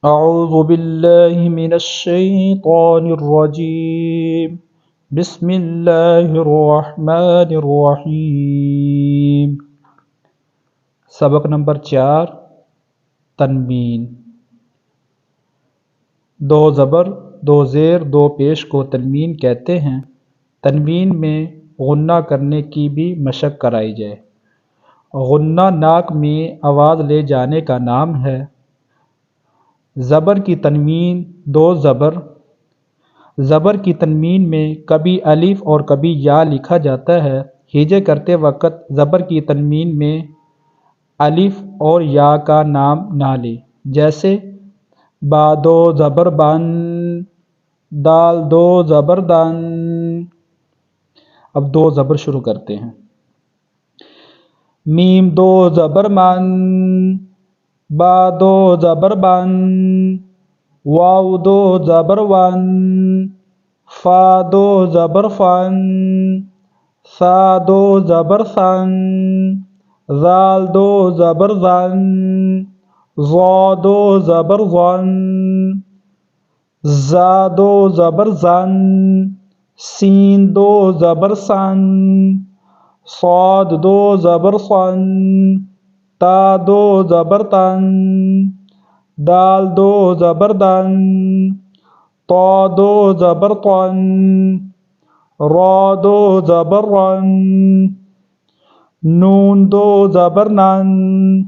اعوذ باللہ من الشیطان الرجیم بسم اللہ الرحمن الرحیم۔ سبق نمبر 4، تنوین۔ دو زبر، دو زیر، دو پیش کو تنوین کہتے ہیں۔ تنوین میں غنہ کرنے کی بھی مشق کرائی جائے۔ غنہ ناک میں آواز لے جانے کا نام ہے۔ زبر کی تنوین، دو زبر۔ زبر کی تنوین میں کبھی الف اور کبھی یا لکھا جاتا ہے۔ ہجے کرتے وقت زبر کی تنوین میں الف اور یا کا نام نہ لے، جیسے با دو زبر بن، دال دو زبر دن۔ اب دو زبر شروع کرتے ہیں۔ میم دو زبر من، با دو زبر بن، واو دو زبر ون، فا دو زبر فن، سا دو زبر سن، ذال دو زبر زن، ظا دو زبر ظن، زا دو زبر زن، سین دو زبر سن، صاد دو زبر صن، تا دو زبر تن، دال دو زبر دن، طا دو زبر طن، را دو زبر رن، نون دو زبر نن،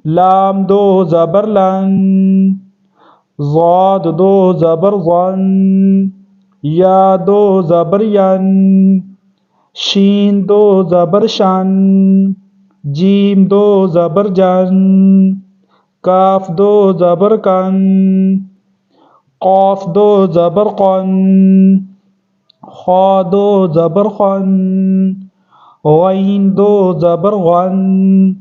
لام دو زبر لن، ضاد دو زبر ظن، یا دو زبر ین، شین دو زبر شن، جیم دو زبر جن، کاف دو زبر کن، قاف دو زبر قن، خا دو زبر خن، غین دو زبر غن،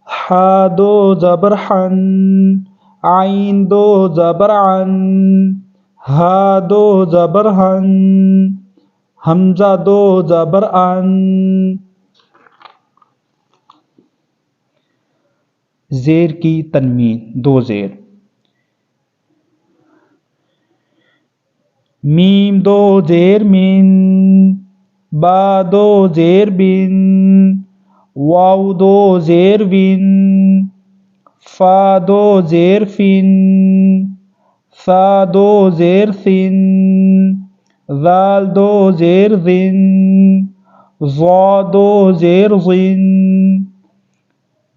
حا دو زبر حن، عین دو زبر عن، ہا دو زبر ہن، حمزہ دو زبر ان۔ زیر کی تنوین، دو زیر۔ میم دو زیر من، با دو زیر بن، واو دو زیر ون، فا دو زیر فن، سا دو زیر سن، ذال دو زیر زن، ظا دو زیر زن،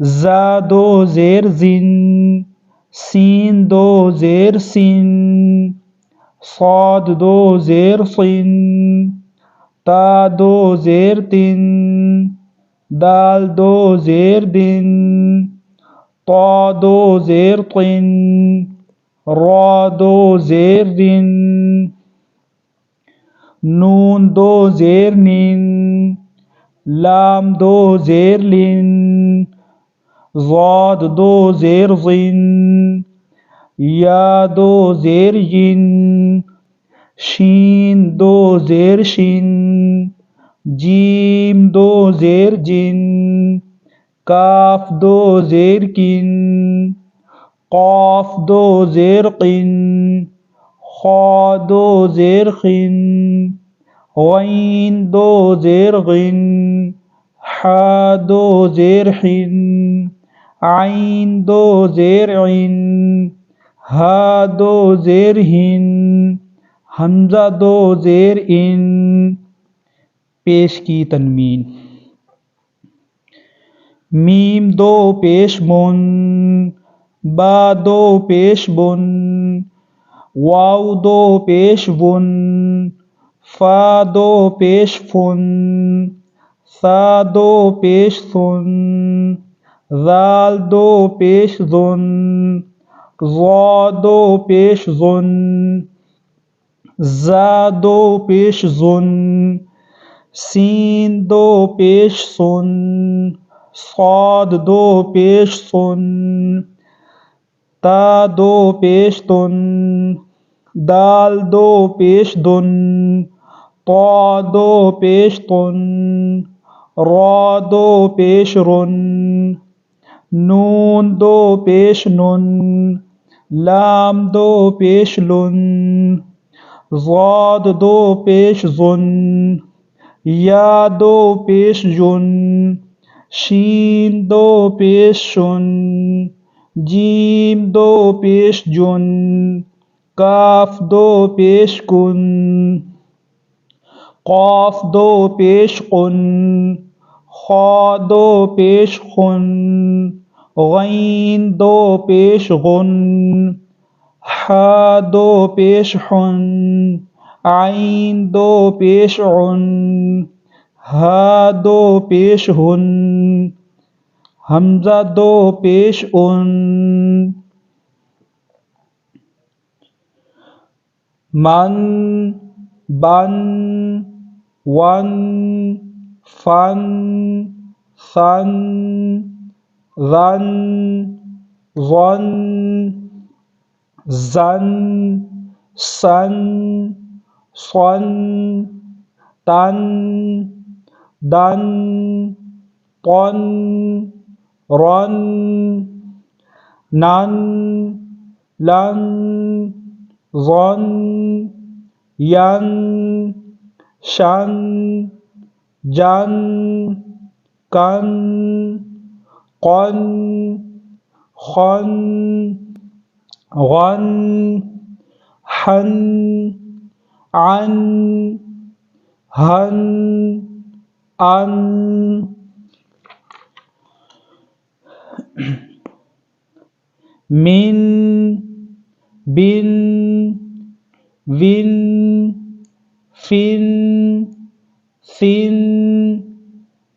زا دو زیر زن، سین دو زیر سن، صاد دو زیر صن، تا دو زیر تن، دال دو زیر دن، طا دو زیر طن، را دو زیر دن، نون دو زیر نن، لام دو زیر لن، ضاد دو زیر ظن، یا دو زیر ین، شین دو زیر شن، جیم دو زیر جن، کاف دو زیر کن، قاف دو زیر قن، خا دو زیر خن، غین دو زیر غن، حا دو زیر حن، عین دو زیر عن، ہا دو زیر ہن، حمزہ دو زیر ان۔ پیش کی تنوین۔ میم دو پیش من، با دو پیش بن، واو دو پیش ون، فا دو پیش فن، سا دو پیش سن، ذال دو پیش ذن، ظا دو پیش ظن، زا دو پیش ظن، سین دو پیش سن، صاد دو پیش سن، تا دو پیش تن، دال دو پیش دن، طا دو پیش تن، را دو پیش رن، نون دو پیش نن، لام دو پیش لن، ضاد دو پیش ظن، یا دو پیش یون، شین دو پیش شن، جیم دو پیش جن، کاف دو پیش کن، قاف دو پیش قن، خا دو پیش خن، غین دو پیش غن، حا دو پیش حن، عین دو پیش عن، ہا دو پیش ہن، حمزہ دو پیش ان، من، بن، ون، فن، ثن، ظن، ظن، زن، سن، صن، تن، دن، طن، رن، نن، لن، ظن، ین، شن، جن، کن، قن، خن، غن، حن، عن، ہن، ان، من، بن، ون، فن، ثن،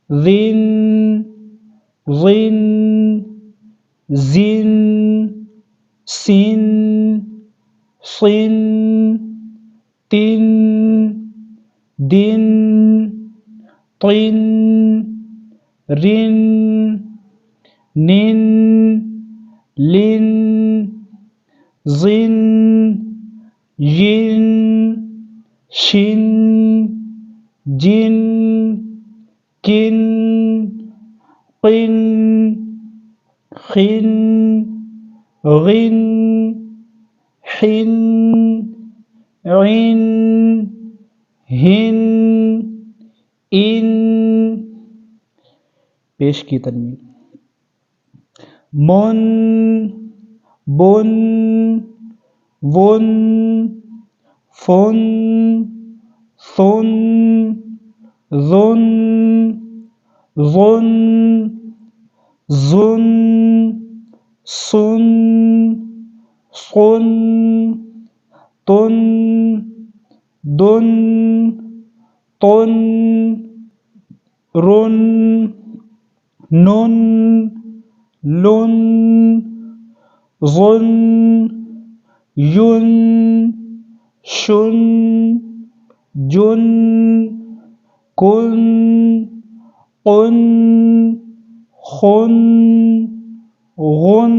ذن، ظن، زن، سن، صن، تن، دن، طن، رن، نن، لن، ظن، ین، شن، جن، کن، قن، خن، غن، حن، عن، ہن، ان، پیش کی تنوین، من، بن، ون، فن، ثن، ظن، ظن، ظن، سن، صن، تن، دن، طن، رن، نن، لن، ظن، ین، شن، جن، کن، قن، خن، غن،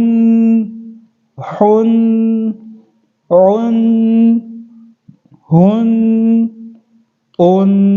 حن، عن، ہن، ان.